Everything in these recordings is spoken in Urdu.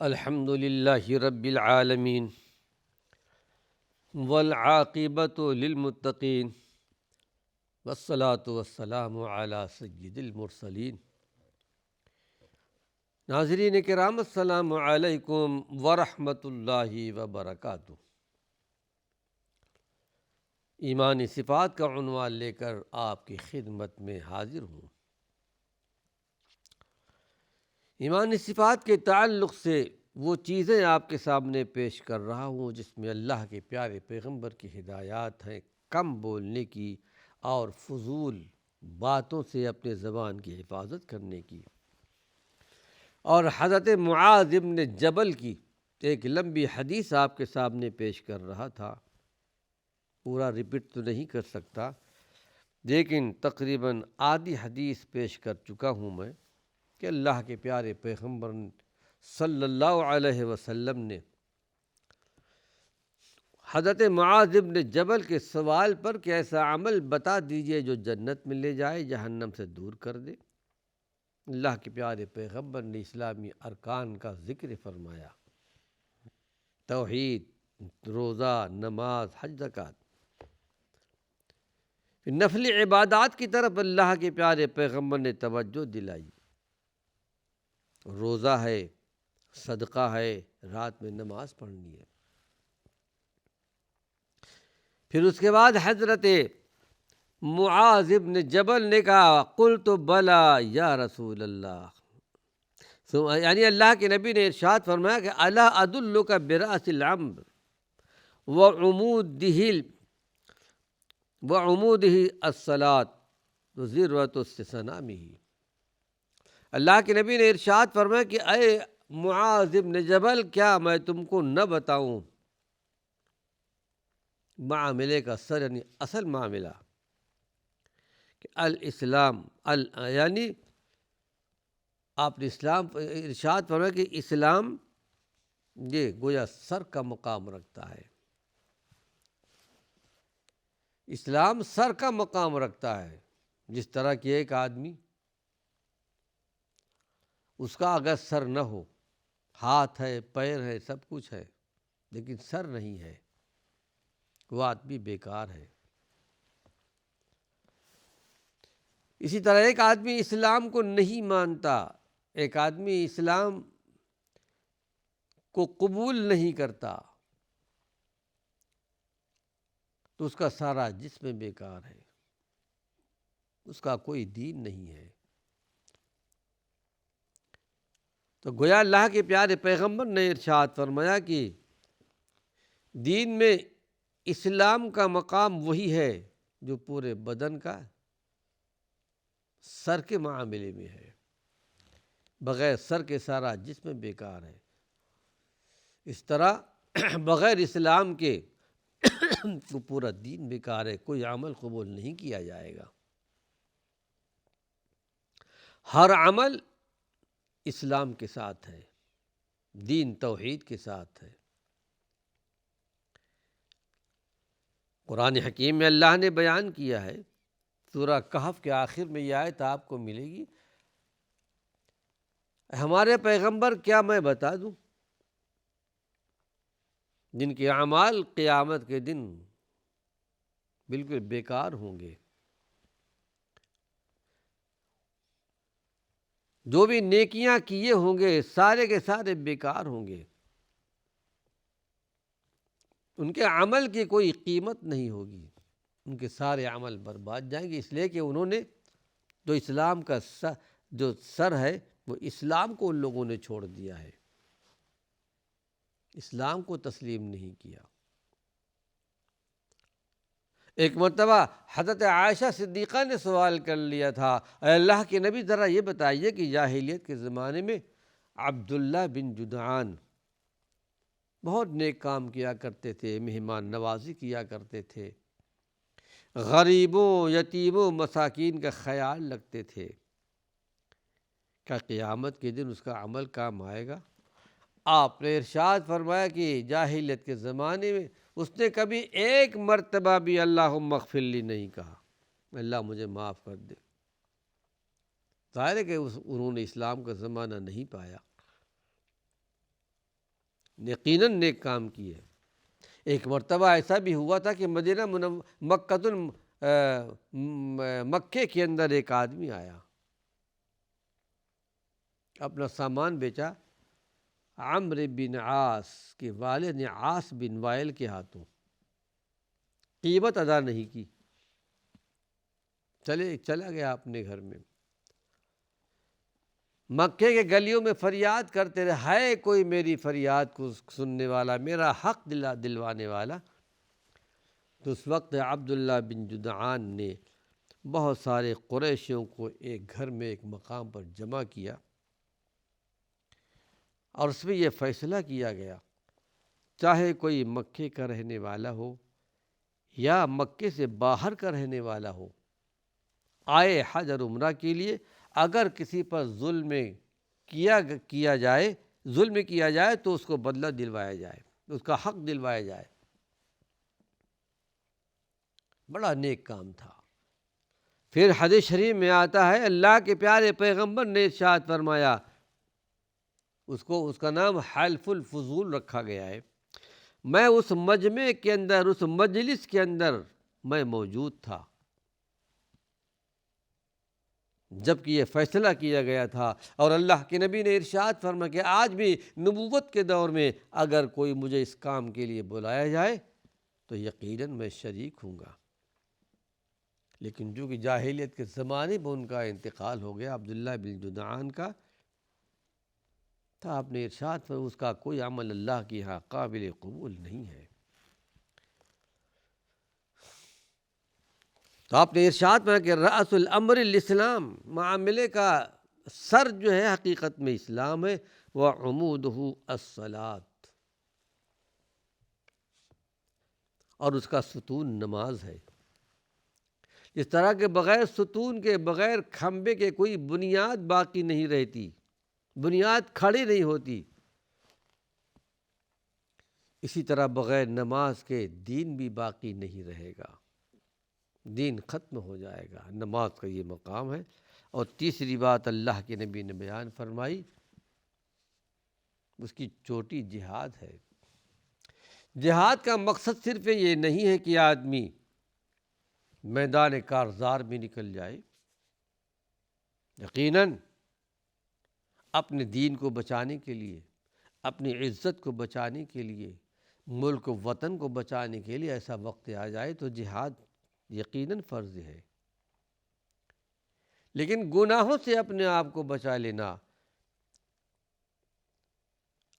الحمد للہ رب العالمین والعاقبۃ للمتقین والصلاۃ والسلام علی سید المرسلین۔ ناظرین کرام، السلام علیکم ورحمۃ اللہ وبرکاتہ۔ ایمانی صفات کا عنوان لے کر آپ کی خدمت میں حاضر ہوں۔ ایمانی صفات کے تعلق سے وہ چیزیں آپ کے سامنے پیش کر رہا ہوں جس میں اللہ کے پیارے پیغمبر کی ہدایات ہیں کم بولنے کی اور فضول باتوں سے اپنے زبان کی حفاظت کرنے کی، اور حضرت معاذ بن جبل کی ایک لمبی حدیث آپ کے سامنے پیش کر رہا تھا۔ پورا ریپیٹ تو نہیں کر سکتا، لیکن تقریباً آدھی حدیث پیش کر چکا ہوں میں کہ اللہ کے پیارے پیغمبر صلی اللہ علیہ وسلم نے حضرت معاذ بن جبل کے سوال پر کہ ایسا عمل بتا دیجئے جو جنت میں لے جائے، جہنم سے دور کر دے۔ اللہ کے پیارے پیغمبر نے اسلامی ارکان کا ذکر فرمایا، توحید، روزہ، نماز، حج، زکوٰۃ۔ نفلی عبادات کی طرف اللہ کے پیارے پیغمبر نے توجہ دلائی۔ روزہ ہے، صدقہ ہے، رات میں نماز پڑھنی ہے۔ پھر اس کے بعد حضرت معاذ بن جبل نے کہا قلت بلا یا رسول اللہ، یعنی اللہ کے نبی نے ارشاد فرمایا کہ الا ادلک براس الامر وعمودہ الصلاۃ ذروۃ استسنامہ۔ اللہ کے نبی نے ارشاد فرمایا کہ اے معاذ بن جبل، کیا میں تم کو نہ بتاؤں معاملے کا سر، یعنی اصل معاملہ، کہ الاسلام یعنی آپ نے اسلام ارشاد فرمایا کہ اسلام یہ گویا سر کا مقام رکھتا ہے۔ اسلام سر کا مقام رکھتا ہے۔ جس طرح کہ ایک آدمی، اس کا اگر سر نہ ہو، ہاتھ ہے، پیر ہے، سب کچھ ہے، لیکن سر نہیں ہے، وہ آدمی بیکار ہے۔ اسی طرح ایک آدمی اسلام کو نہیں مانتا، ایک آدمی اسلام کو قبول نہیں کرتا، تو اس کا سارا جسم بیکار ہے، اس کا کوئی دین نہیں ہے۔ تو گویا اللہ کے پیارے پیغمبر نے ارشاد فرمایا کہ دین میں اسلام کا مقام وہی ہے جو پورے بدن کا سر کے معاملے میں ہے۔ بغیر سر کے سارا جسم بیکار ہے۔ اس طرح بغیر اسلام کے تو پورا دین بیکار ہے، کوئی عمل قبول نہیں کیا جائے گا۔ ہر عمل اسلام کے ساتھ ہے، دین توحید کے ساتھ ہے۔ قرآن حکیم میں اللہ نے بیان کیا ہے، سورہ کہف کے آخر میں یہ آیت آپ کو ملے گی، ہمارے پیغمبر کیا میں بتا دوں جن کے اعمال قیامت کے دن بالکل بیکار ہوں گے، جو بھی نیکیاں کیے ہوں گے سارے کے سارے بیکار ہوں گے، ان کے عمل کی کوئی قیمت نہیں ہوگی، ان کے سارے عمل برباد جائیں گے، اس لیے کہ انہوں نے جو اسلام کا جو سر ہے، وہ اسلام کو ان لوگوں نے چھوڑ دیا ہے، اسلام کو تسلیم نہیں کیا۔ ایک مرتبہ حضرت عائشہ صدیقہ نے سوال کر لیا تھا، اے اللہ کے نبی ذرا یہ بتائیے کہ جاہلیت کے زمانے میں عبداللہ بن جدعان بہت نیک کام کیا کرتے تھے، مہمان نوازی کیا کرتے تھے، غریبوں، یتیموں، مساکین کا خیال رکھتے تھے، کیا قیامت کے دن اس کا عمل کام آئے گا؟ آپ نے ارشاد فرمایا کہ جاہلیت کے زمانے میں اس نے کبھی ایک مرتبہ بھی اللہم اغفر لی نہیں کہا، اللہ مجھے معاف کر دے۔ ظاہر ہے کہ انہوں نے اسلام کا زمانہ نہیں پایا۔ یقیناً نیک کام کیے۔ ایک مرتبہ ایسا بھی ہوا تھا کہ مدینہ مکے کے اندر ایک آدمی آیا، اپنا سامان بیچا عمرو بن عاص کے والد نے عاص بن وائل کے ہاتھوں، قیمت ادا نہیں کی، چلا گیا اپنے گھر میں۔ مکے کے گلیوں میں فریاد کرتے رہے، ہے کوئی میری فریاد کو سننے والا، میرا حق دلوانے والا؟ تو اس وقت عبداللہ بن جدعان نے بہت سارے قریشیوں کو ایک گھر میں ایک مقام پر جمع کیا، اور اس میں یہ فیصلہ کیا گیا، چاہے کوئی مکے کا رہنے والا ہو یا مکے سے باہر کا رہنے والا ہو، آئے حج اور عمرہ کے لیے، اگر کسی پر ظلم کیا جائے تو اس کو بدلہ دلوایا جائے، اس کا حق دلوایا جائے۔ بڑا نیک کام تھا۔ پھر حدیث شریف میں آتا ہے، اللہ کے پیارے پیغمبر نے ارشاد فرمایا، اس کا نام حلف الفضول رکھا گیا ہے، میں اس مجمع کے اندر، اس مجلس کے اندر میں موجود تھا جب کہ یہ فیصلہ کیا گیا تھا، اور اللہ کے نبی نے ارشاد فرمایا کہ آج بھی نبوت کے دور میں اگر کوئی مجھے اس کام کے لیے بلایا جائے تو یقیناً میں شریک ہوں گا۔ لیکن جو کہ جاہلیت کے زمانے میں ان کا انتقال ہو گیا، عبداللہ بن جدعان کا تھا، آپ نے ارشاد فرمایا اس کا کوئی عمل اللہ کے یہاں قابل قبول نہیں ہے۔ تو آپ نے ارشاد فرمایا کہ رأس الامر الاسلام، معاملے کا سر جو ہے حقیقت میں اسلام ہے، وعمودہ الصلاۃ، اور اس کا ستون نماز ہے۔ اس طرح کے بغیر ستون کے، بغیر کھمبے کے کوئی بنیاد باقی نہیں رہتی، بنیاد کھڑی نہیں ہوتی۔ اسی طرح بغیر نماز کے دین بھی باقی نہیں رہے گا، دین ختم ہو جائے گا۔ نماز کا یہ مقام ہے۔ اور تیسری بات اللہ کے نبی نے بیان فرمائی، اس کی چوٹی جہاد ہے۔ جہاد کا مقصد صرف یہ نہیں ہے کہ آدمی میدان کارزار میں نکل جائے، یقیناً اپنے دین کو بچانے کے لیے، اپنی عزت کو بچانے کے لیے، ملک و وطن کو بچانے کے لیے ایسا وقت آ جائے تو جہاد یقیناً فرض ہے، لیکن گناہوں سے اپنے آپ کو بچا لینا۔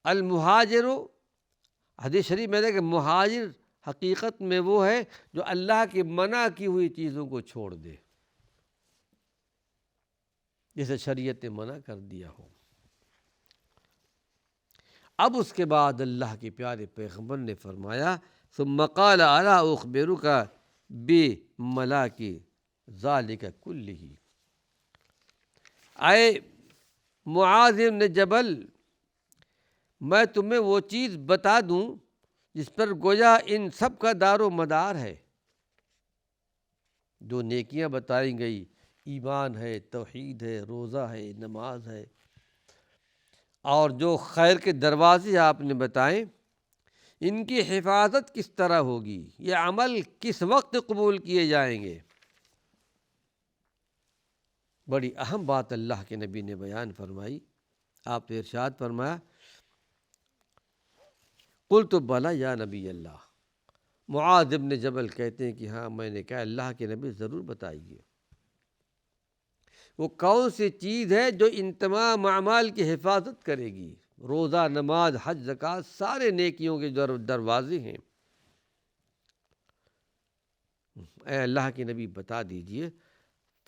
المہاجر، حدیث شریف میں ہے کہ مہاجر حقیقت میں وہ ہے جو اللہ کی منع کی ہوئی چیزوں کو چھوڑ دے، جسے شریعت نے منع کر دیا ہو۔ اب اس کے بعد اللہ کے پیارے پیغمبر نے فرمایا، ثم قال الا اخبرک بملاک ذلک کلہ، اے معاذ بن جبل، میں تمہیں وہ چیز بتا دوں جس پر گویا ان سب کا دار و مدار ہے۔ جو نیکیاں بتائی گئی، ایمان ہے، توحید ہے، روزہ ہے، نماز ہے، اور جو خیر کے دروازے آپ نے بتائیں، ان کی حفاظت کس طرح ہوگی، یہ عمل کس وقت قبول کیے جائیں گے، بڑی اہم بات اللہ کے نبی نے بیان فرمائی۔ آپ نے ارشاد فرمایا، قلت بلا یا نبی اللہ، معاذ بن جبل کہتے ہیں کہ ہاں، میں نے کہا اللہ کے نبی ضرور بتائیے، وہ کون سی چیز ہے جو ان تمام اعمال کی حفاظت کرے گی؟ روزہ، نماز، حج، زکوٰۃ، سارے نیکیوں کے دروازے ہیں۔ اے اللہ کے نبی بتا دیجئے۔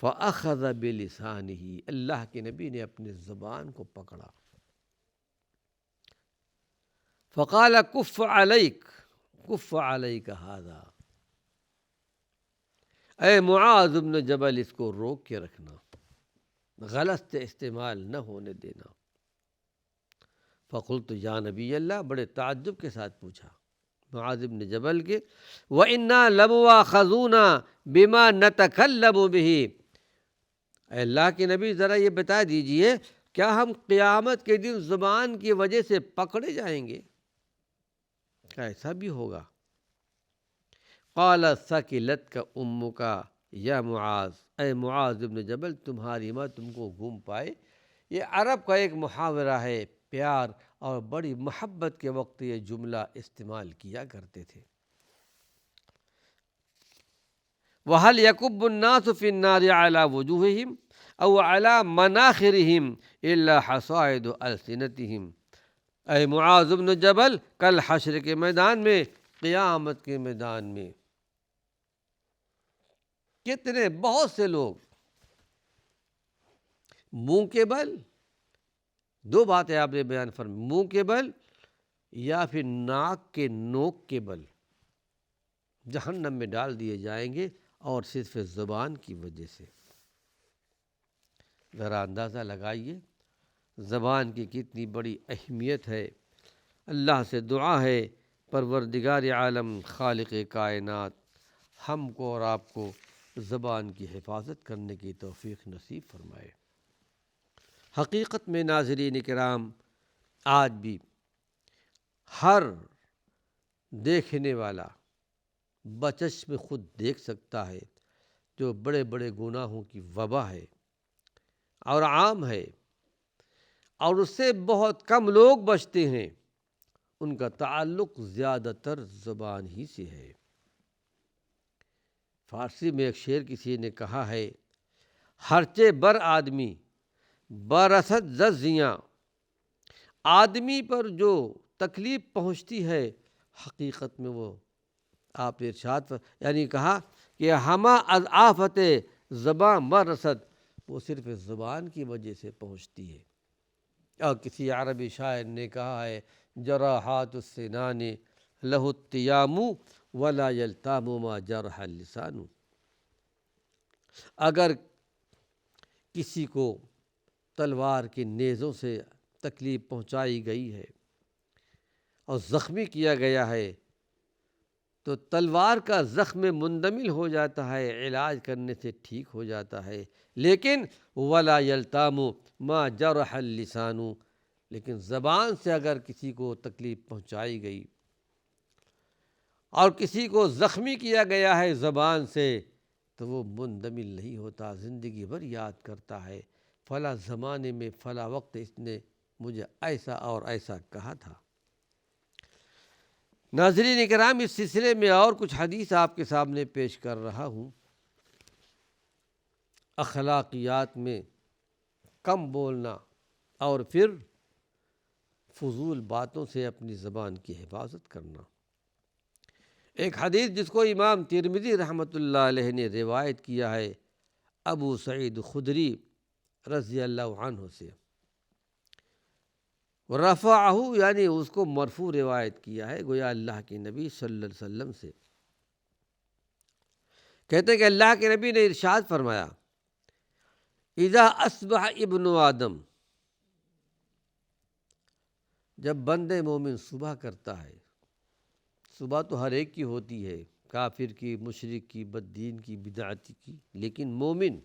فَأَخَذَ بِلِسَانِهِ، اللہ کے نبی نے اپنے زبان کو پکڑا، فَقَالَ كُفَّ عَلَيْكَ كُفَّ عَلَيْكَ هَذَا، اے معاذ بن جبل، اس کو روک کے رکھنا، غلط استعمال نہ ہونے دینا۔ فقلت یا نبی اللہ، بڑے تعجب کے ساتھ پوچھا معاذ بن جبل کے، وَإِنَّا لَمُؤَاخَذُونَ بِمَا نَتَكَلَّمُ بِهِ، اے اللہ کے نبی ذرا یہ بتا دیجئے، کیا ہم قیامت کے دن زبان کی وجہ سے پکڑے جائیں گے؟ ایسا بھی ہوگا؟ قال ثقلتک امک یا معاذ، اے معاذ ابن جبل تمہاری ماں تم کو گھوم پائے۔ یہ عرب کا ایک محاورہ ہے، پیار اور بڑی محبت کے وقت یہ جملہ استعمال کیا کرتے تھے۔ وَهَلْ يَكُبُّ النَّاسُ فِي النَّارِ عَلَى وُجُوهِهِمْ أَوْ عَلَى مَنَاخِرِهِمْ إِلَّا حَصَائِدُ أَلْسِنَتِهِمْ۔ اے معاذ ابن جبل، کل حشر کے میدان میں، قیامت کے میدان میں کتنے بہت سے لوگ منہ کے بل، دو باتیں آپ نے بیان فرمائی، منہ کے بل یا پھر ناک کے نوک کے بل جہنم میں ڈال دیے جائیں گے، اور صرف زبان کی وجہ سے۔ ذرا اندازہ لگائیے زبان کی کتنی بڑی اہمیت ہے۔ اللہ سے دعا ہے پروردگار عالم خالق کائنات ہم کو اور آپ کو زبان کی حفاظت کرنے کی توفیق نصیب فرمائے۔ حقیقت میں ناظرین کرام، آج بھی ہر دیکھنے والا بچشم خود دیکھ سکتا ہے جو بڑے بڑے گناہوں کی وبا ہے اور عام ہے، اور اس سے بہت کم لوگ بچتے ہیں۔ ان کا تعلق زیادہ تر زبان ہی سے ہے۔ فارسی میں ایک شعر کسی نے کہا ہے، ہرچے بر آدمی برست زیاں، آدمی پر جو تکلیف پہنچتی ہے حقیقت میں وہ آپ نے ارشاد یعنی کہا کہ ہما از آفت زباں برست، وہ صرف زبان کی وجہ سے پہنچتی ہے۔ اور کسی عربی شاعر نے کہا ہے، جراحات السنان لہ التیام ولا یلتام ما جرح اللسان۔ اگر کسی کو تلوار کے نیزوں سے تکلیف پہنچائی گئی ہے اور زخمی کیا گیا ہے تو تلوار کا زخم مندمل ہو جاتا ہے، علاج کرنے سے ٹھیک ہو جاتا ہے، لیکن ولا یلتام ما جرح اللسان، لیکن زبان سے اگر کسی کو تکلیف پہنچائی گئی اور کسی کو زخمی کیا گیا ہے زبان سے، تو وہ مندمل نہیں ہوتا، زندگی بھر یاد کرتا ہے، فلاں زمانے میں فلاں وقت اس نے مجھے ایسا اور ایسا کہا تھا۔ ناظرین کرام، اس سلسلے میں اور کچھ حدیث آپ کے سامنے پیش کر رہا ہوں۔ اخلاقیات میں کم بولنا اور پھر فضول باتوں سے اپنی زبان کی حفاظت کرنا۔ ایک حدیث جس کو امام ترمذی رحمۃ اللہ علیہ نے روایت کیا ہے ابو سعید خدری رضی اللہ عنہ سے، رفعہ یعنی اس کو مرفوع روایت کیا ہے، گویا اللہ کے نبی صلی اللہ علیہ وسلم سے کہتے ہیں کہ اللہ کے نبی نے ارشاد فرمایا، اذا اصبح ابن آدم، جب بندے مومن صبح کرتا ہے، صبح تو ہر ایک کی ہوتی ہے، کافر کی، مشرک کی، بددین کی، بدعتی کی، لیکن مومن،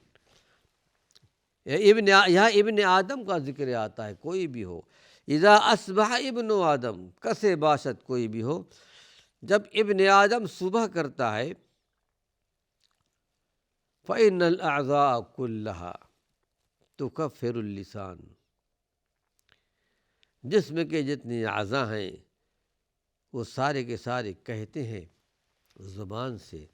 یہاں ابن آدم کا ذکر آتا ہے، کوئی بھی ہو، اذا اصبح ابن آدم، کسے باشد کوئی بھی ہو، جب ابن آدم صبح کرتا ہے، فإن الأعضاء كلها تكفر اللسان، جسم کے جتنے اعضاء ہیں وہ سارے کے سارے کہتے ہیں زبان سے۔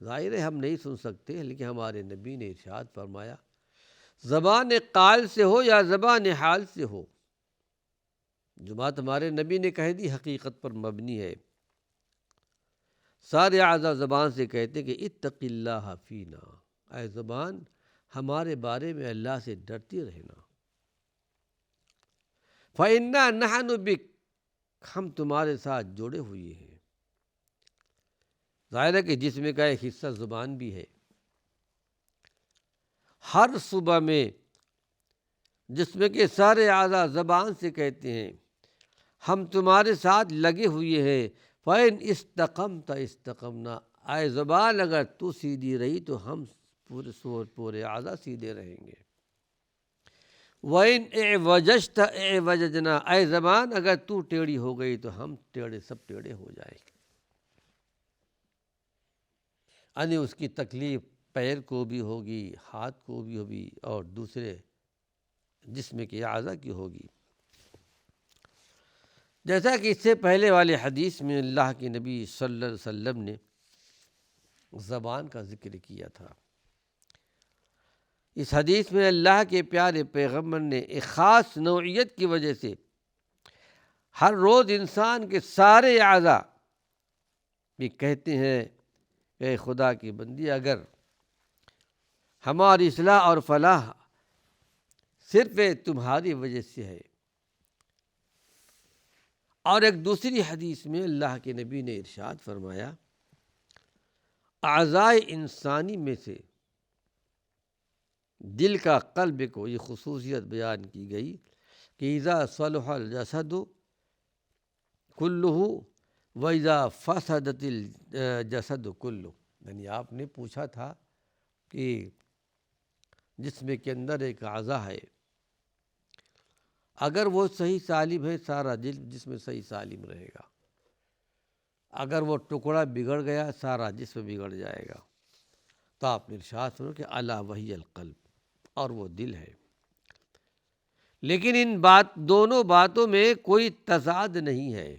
ظاہر ہے ہم نہیں سن سکتے، لیکن ہمارے نبی نے ارشاد فرمایا، زبان قال سے ہو یا زبان حال سے ہو، جو بات ہمارے نبی نے کہہ دی حقیقت پر مبنی ہے۔ سارے اعضاء زبان سے کہتے کہ اتق اللہ فینا، اے زبان ہمارے بارے میں اللہ سے ڈرتی رہنا۔ فإنا نحن بک، ہم تمہارے ساتھ جڑے ہوئے ہیں۔ ظاہر ہے کہ جسم کا ایک حصہ زبان بھی ہے۔ ہر صبح میں جسم کے سارے اعضاء زبان سے کہتے ہیں ہم تمہارے ساتھ لگے ہوئے ہیں۔ فإن استقمت استقمنا، اے زبان اگر تو سیدھی رہی تو ہم پورے اعضاء سیدھے رہیں گے۔ وَإِنْ اعْوَجَجْتَ اعْوَجَجْنَا، اے زبان اگر تو ٹیڑھی ہو گئی تو ہم ٹیڑھے سب ٹیڑھے ہو جائیں گے۔ یعنی اس کی تکلیف پیر کو بھی ہوگی، ہاتھ کو بھی ہوگی، اور دوسرے جسم کے اعضاء کی ہوگی۔ جیسا کہ اس سے پہلے والے حدیث میں اللہ کے نبی صلی اللہ علیہ وسلم نے زبان کا ذکر کیا تھا۔ اس حدیث میں اللہ کے پیارے پیغمبر نے ایک خاص نوعیت کی وجہ سے ہر روز انسان کے سارے اعضاء بھی کہتے ہیں، اے خدا کی بندی، اگر ہماری اصلاح اور فلاح صرف تمہاری وجہ سے ہے۔ اور ایک دوسری حدیث میں اللہ کے نبی نے ارشاد فرمایا، اعضاء انسانی میں سے دل کا، قلب کو یہ خصوصیت بیان کی گئی کہ اذا صلح الجسد کلہ واذا فسدت الجسد کلہ۔ یعنی آپ نے پوچھا تھا کہ جسم کے اندر ایک اعضا ہے، اگر وہ صحیح سالم ہے سارا جسم صحیح سالم رہے گا، اگر وہ ٹکڑا بگڑ گیا سارا جسم بگڑ جائے گا۔ تو آپ نے ارشاد سنو کہ الا وہی القلب، اور وہ دل ہے۔ لیکن ان دونوں باتوں میں کوئی تضاد نہیں ہے۔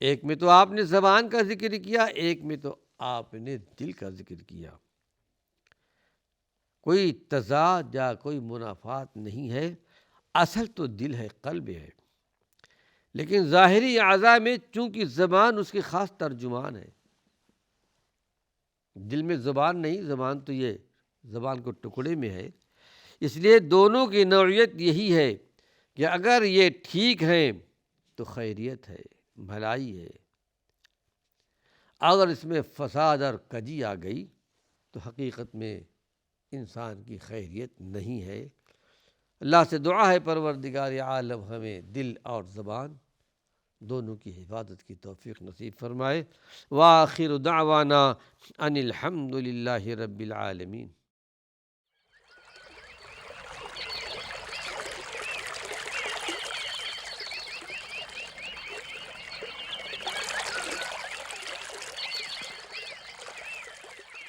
ایک میں تو آپ نے زبان کا ذکر کیا، ایک میں تو آپ نے دل کا ذکر کیا۔ کوئی تضاد یا کوئی منافات نہیں ہے، اصل تو دل ہے، قلب ہے۔ لیکن ظاہری اعضاء میں چونکہ زبان اس کی خاص ترجمان ہے، دل میں زبان نہیں، زبان تو یہ زبان کو ٹکڑے میں ہے، اس لیے دونوں کی نوعیت یہی ہے کہ اگر یہ ٹھیک ہیں تو خیریت ہے، بھلائی ہے، اگر اس میں فساد اور کجی آ گئی تو حقیقت میں انسان کی خیریت نہیں ہے۔ اللہ سے دعا ہے پروردگار عالم ہمیں دل اور زبان دونوں کی حفاظت کی توفیق نصیب فرمائے۔ وآخر دعوانا ان الحمد للہ رب العالمین۔